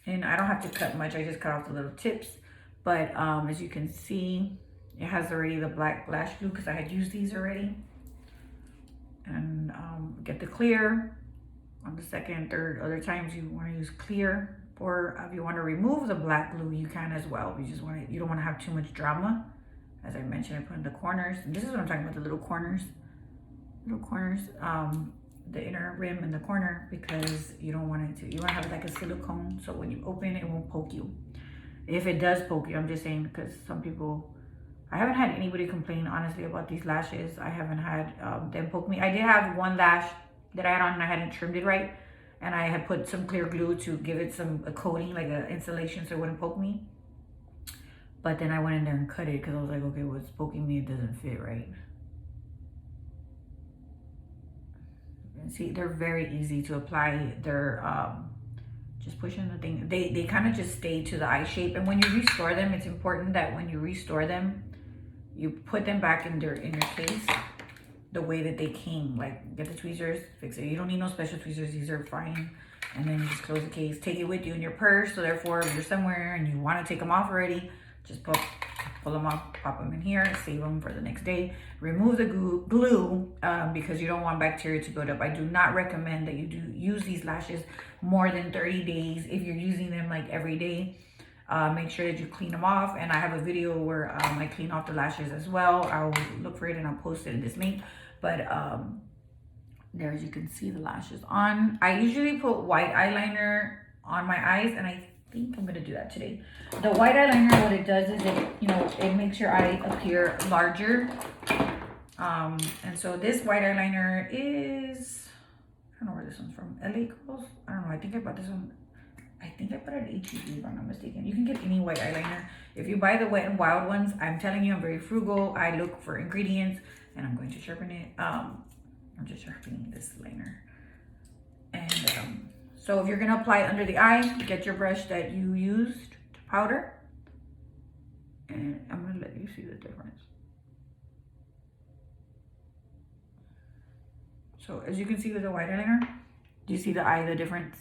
And I don't have to cut much, I just cut off the little tips. But as you can see, it has already the black lash glue because I had used these already. And get the clear. On the second, third, other times you want to use clear. Or if you want to remove the black glue, you can as well. You don't want to have too much drama. As I mentioned, I put in the corners. And this is what I'm talking about, the little corners. The inner rim and the corner, because you don't want to have it like a silicone, so when you open it won't poke you. If it does poke you, I'm just saying, because some people, I haven't had anybody complain honestly about these lashes. I haven't had them poke me. I did have one lash that I had on and I hadn't trimmed it right, and I had put some clear glue to give it a coating, like an insulation, so it wouldn't poke me. But then I went in there and cut it because I was like, okay, what's poking me? It doesn't fit right. And see, they're very easy to apply. They're just pushing the thing. They kind of just stay to the eye shape. And when you restore them, it's important that when you restore them, you put them back in your case the way that they came. Like, get the tweezers, fix it. You don't need no special tweezers. These are fine. And then you just close the case. Take it with you in your purse. So therefore, if you're somewhere and you want to take them off already, just pull them off, pop them in here, save them for the next day. Remove the glue because you don't want bacteria to build up. I do not recommend that you use these lashes more than 30 days if you're using them like every day. Make sure that you clean them off, and I have a video where I clean off the lashes as well. I'll look for it and I'll post it in this link. But there, as you can see, the lashes on. I usually put white eyeliner on my eyes, and I think I'm gonna do that today. The white eyeliner, what it does is it makes your eye appear larger. And so this white eyeliner is, I don't know where this one's from. LA Girls? I don't know. I think I bought this one. I think I bought it at HEB if I'm not mistaken. You can get any white eyeliner. If you buy the Wet n Wild ones, I'm telling you, I'm very frugal. I look for ingredients and I'm going to sharpen it. I'm just sharpening this liner. And so if you're gonna apply it under the eye, get your brush that you used to powder. And I'm gonna let you see the difference. So as you can see with the white eyeliner, do you see the difference?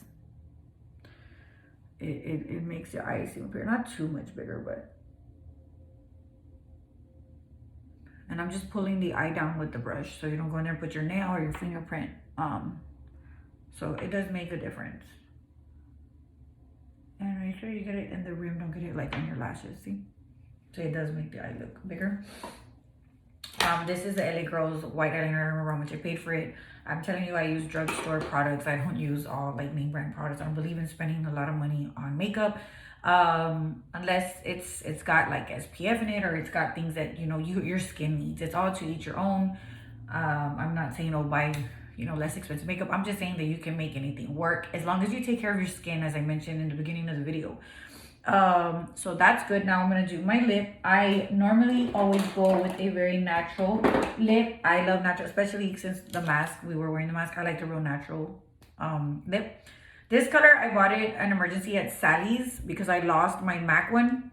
It makes your eye seem bigger. Not too much bigger, but. And I'm just pulling the eye down with the brush so you don't go in there and put your nail or your fingerprint. So it does make a difference. And make sure you get it in the rim, don't get it like on your lashes, see? So it does make the eye look bigger. This is the LA Girls white eyeliner. I remember how much I paid for it. I'm telling you, I use drugstore products. I don't use all like name brand products. I don't believe in spending a lot of money on makeup. Unless it's got like SPF in it or it's got things that, your skin needs. It's all to each your own. I'm not saying, buy, less expensive makeup. I'm just saying that you can make anything work as long as you take care of your skin, as I mentioned in the beginning of the video. So that's good. Now I'm going to do my lip. I normally always go with a very natural lip. I love natural, especially since the mask, we were wearing the mask. I like the real natural lip. This color, I bought it an emergency at Sally's because I lost my MAC one.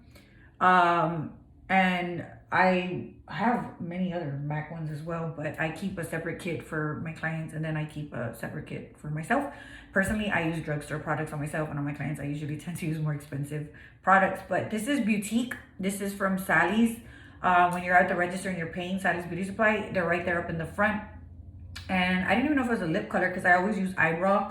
And I have many other MAC ones as well, but I keep a separate kit for my clients and then I keep a separate kit for myself. Personally, I use drugstore products on myself, and on my clients, I usually tend to use more expensive products. But this is Boutique. This is from Sally's. When you're at the register and you're paying Sally's Beauty Supply, they're right there up in the front. And I didn't even know if it was a lip color because I always use eyebrow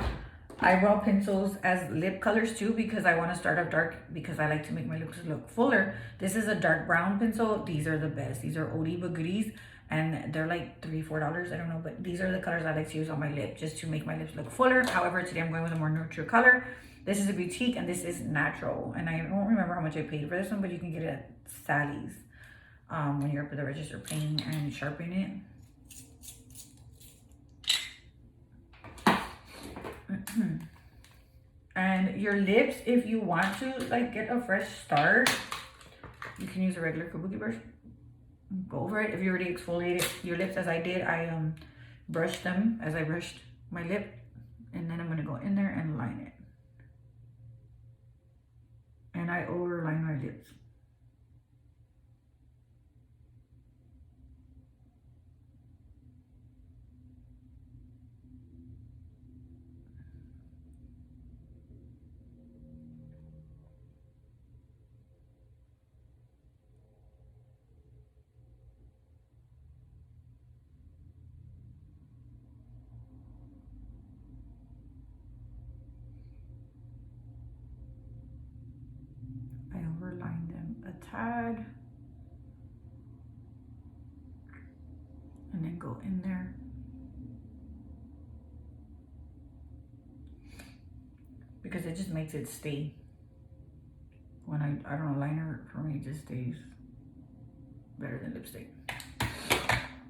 pencils as lip colors too, because I want to start off dark because I like to make my lips look fuller. This is a dark brown pencil. These are the best. These are oldie but goodies, and they're like $3-4. I don't know, but these are the colors I like to use on my lip just to make my lips look fuller. However, today I'm going with a more neutral color. This is a Boutique and this is natural, and I don't remember how much I paid for this one, but you can get it at Sally's when you're up at the register paying and sharpening it. And your lips, if you want to like get a fresh start, you can use a regular kabuki brush. Go over it. If you already exfoliated your lips as I did, I brushed them as I brushed my lip, and then I'm going to go in there and line it. And I overline my lips. Overline them a tad and then go in there. Because it just makes it stay. When I don't know, liner for me just stays better than lipstick.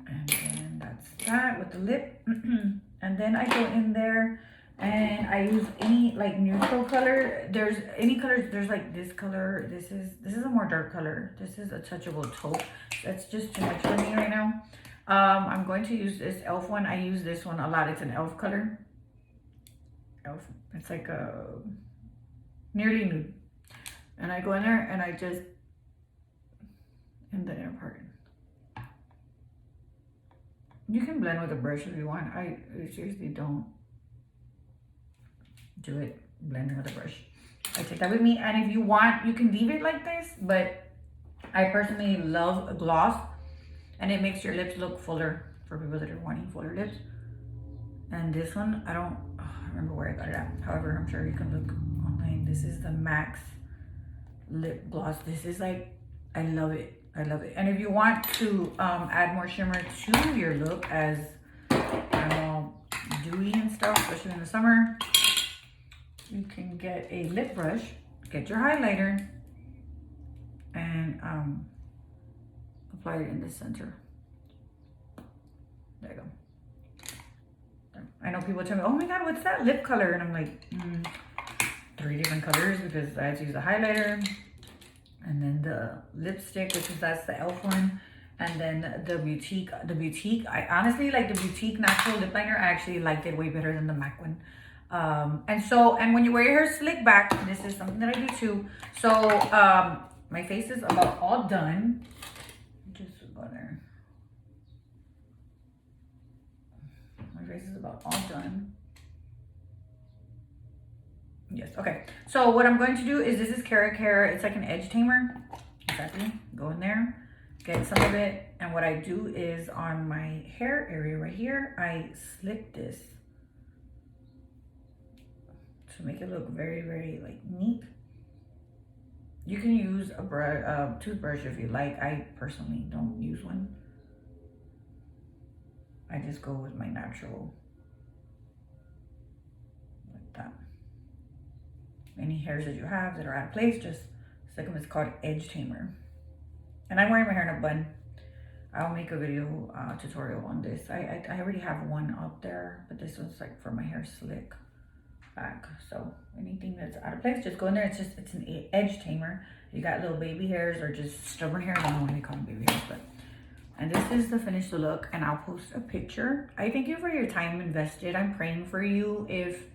And then that's that with the lip. And then I go in there and I use any like neutral color. There's any colors. There's like this color. This is a more dark color. This is a touchable taupe. That's just too much for me right now. I'm going to use this e.l.f. one. I use this one a lot. It's an e.l.f. color. E.l.f. It's like a nearly nude. And I go in there and I just in the inner part. You can blend with a brush if you want. I seriously don't do it blending with a brush. I take that with me, and if you want, you can leave it like this, but I personally love a gloss, and it makes your lips look fuller for people that are wanting fuller lips. And this one, I don't remember where I got it at. However, I'm sure you can look online. This is the Max lip gloss. This is like, I love it. I love it. And if you want to add more shimmer to your look, as I'm all dewy and stuff, especially in the summer, you can get a lip brush. get your highlighter and apply it in the center. There you go. I know people tell me, oh my god, what's that lip color? And I'm like, 3 different colors, because I had to use a highlighter, and then the lipstick, which is that's the e.l.f. one, and then the boutique. I honestly like the boutique natural lip liner. I actually liked it way better than the MAC one. And when you wear your hair slick back, this is something that I do too. So my face is about all done. Just go there. My face is about all done. Yes, okay. So what I'm going to do is, this is Carrot Care. It's like an edge tamer. Exactly. Go in there, get some of it. And what I do is, on my hair area right here, I slick this to make it look very, very like neat. You can use a toothbrush if you like. I personally don't use one. I just go with my natural, like that. Any hairs that you have that are out of place, just stick them. It's called edge tamer. And I'm wearing my hair in a bun. I'll make a video tutorial on this. I already have one up there, but this one's like for my hair slick back. So anything that's out of place, just go in there. It's an edge tamer. You got little baby hairs or just stubborn hair. I don't know why they call them baby hairs, but. And this is the finished look, and I'll post a picture. I thank you for your time invested. I'm praying for you if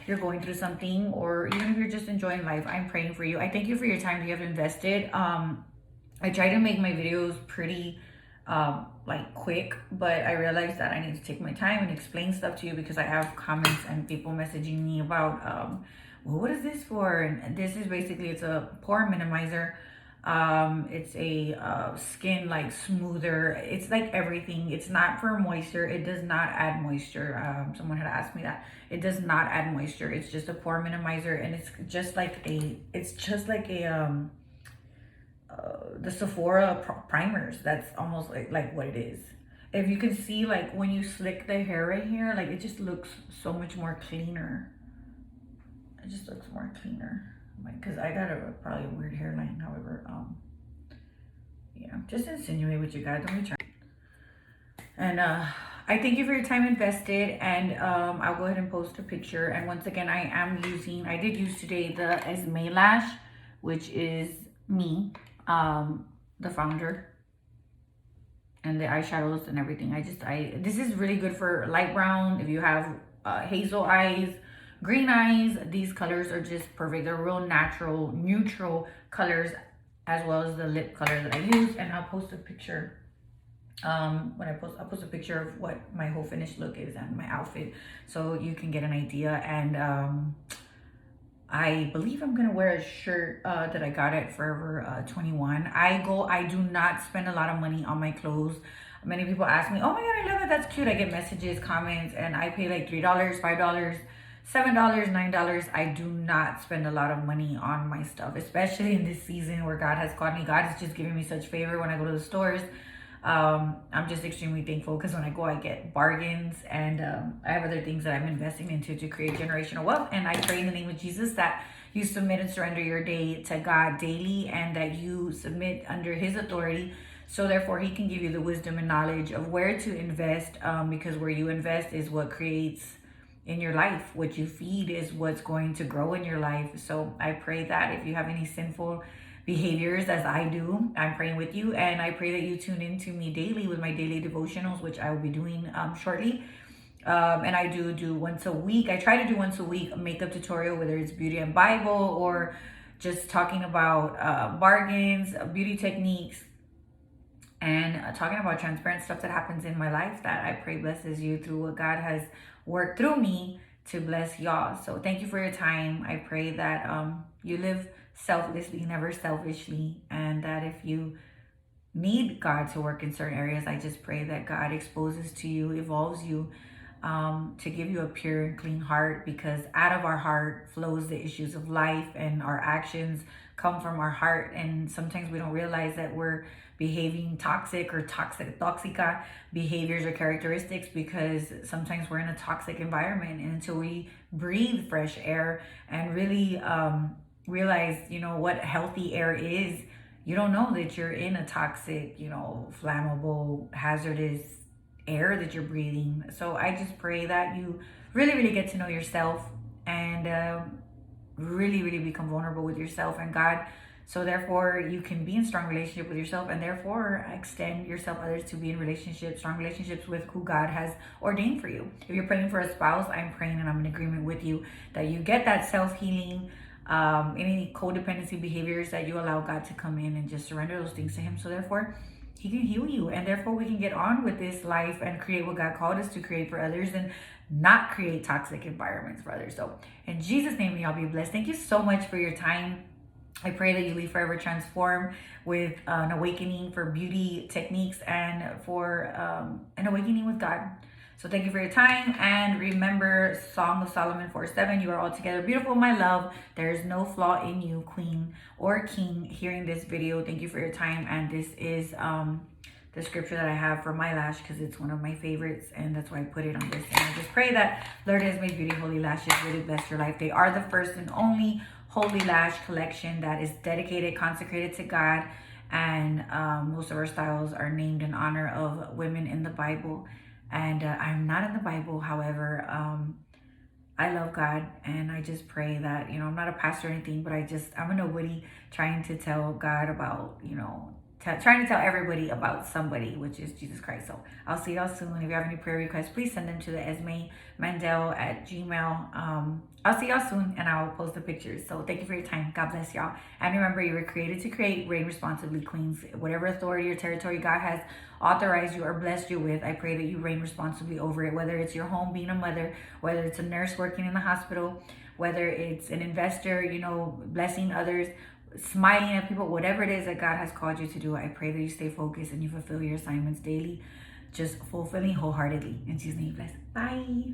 you're going through something, or even if you're just enjoying life. I'm praying for you. I thank you for your time you have invested. I try to make my videos pretty like quick, but I realized that I need to take my time and explain stuff to you, because I have comments and people messaging me about well, what is this for? And this is basically, it's a pore minimizer. It's a skin like smoother. It's like everything. It's not for moisture. It does not add moisture. Someone had asked me that. It does not add moisture. It's just a pore minimizer, and it's just like a the Sephora primers. That's almost like what it is. If you can see, like when you slick the hair right here, like it just looks so much more cleaner. It just looks more cleaner. Because I got probably a weird hairline. However, yeah, just insinuate with you guys. Let me try. And I thank you for your time invested, and I'll go ahead and post a picture. And once again, I did use today the Esmé Lash, which is me, the founder, and the eyeshadows and everything. This is really good for light brown. If you have hazel eyes, green eyes, these colors are just perfect. They're real natural, neutral colors, as well as the lip color that I use. And I'll post a picture. I'll post a picture of what my whole finished look is and my outfit, so you can get an idea. And I believe I'm gonna wear a shirt that I got at Forever 21. I do not spend a lot of money on my clothes. Many people ask me, oh my god, I love it, that's cute. I get messages, comments, and I pay like $3, $5, $7, $9. I do not spend a lot of money on my stuff, especially in this season where God has called me. God is just giving me such favor when I go to the stores. I'm just extremely thankful, because when I go, I get bargains, and I have other things that I'm investing into to create generational wealth. And I pray in the name of Jesus that you submit and surrender your day to God daily, and that you submit under his authority, so therefore he can give you the wisdom and knowledge of where to invest, because where you invest is what creates in your life. What you feed is what's going to grow in your life. So I pray that if you have any sinful behaviors, as I do, I'm praying with you, and I pray that you tune in to me daily with my daily devotionals, which I will be doing shortly. And I do once a week. I try to do once a week a makeup tutorial, whether it's beauty and Bible, or just talking about bargains, beauty techniques, and talking about transparent stuff that happens in my life that I pray blesses you through what God has worked through me to bless y'all. So thank you for your time. I pray that you live selflessly, never selfishly, and that if you need God to work in certain areas, I just pray that God exposes to you, evolves you, to give you a pure and clean heart, because out of our heart flows the issues of life, and our actions come from our heart. And sometimes we don't realize that we're behaving toxica behaviors or characteristics, because sometimes we're in a toxic environment. And until we breathe fresh air and really realize, what healthy air is, you don't know that you're in a toxic, flammable, hazardous air that you're breathing. So I just pray that you really, really get to know yourself and really, really become vulnerable with yourself and God. So therefore, you can be in strong relationship with yourself, and therefore extend yourself others to be in relationships, strong relationships with who God has ordained for you. If you're praying for a spouse, I'm praying and I'm in agreement with you that you get that self healing. Any codependency behaviors that you allow God to come in and just surrender those things to Him. So therefore, He can heal you, and therefore we can get on with this life and create what God called us to create for others, and not create toxic environments for others. So in Jesus' name, y'all be blessed. Thank you so much for your time. I pray that you leave forever transformed with an awakening for beauty techniques and for an awakening with God. So thank you for your time. And remember Song of Solomon 4:7. You are altogether beautiful, my love. There is no flaw in you, queen or king, hearing this video. Thank you for your time. And this is the scripture that I have for my lash, because it's one of my favorites, and that's why I put it on this. And I just pray that Lord&Esmé Beauty Holy Lashes really bless your life. They are the first and only holy lash collection that is dedicated, consecrated to God, and most of our styles are named in honor of women in the Bible. And I'm not in the Bible, however, I love God, and I just pray that, I'm not a pastor or anything, but I'm a nobody trying to tell God about, trying to tell everybody about somebody, which is Jesus Christ. So I'll see y'all soon. If you have any prayer requests, please send them to the Esmé Mandel at Gmail. I'll see y'all soon, and I'll post the pictures. So thank you for your time. God bless y'all. And remember, you were created to create, reign responsibly, queens. Whatever authority or territory God has authorized you or blessed you with, I pray that you reign responsibly over it, whether it's your home, being a mother, whether it's a nurse working in the hospital, whether it's an investor, blessing others, smiling at people, whatever it is that God has called you to do. I pray that you stay focused and you fulfill your assignments daily, just fulfilling wholeheartedly. In Jesus' name, bless. Bye.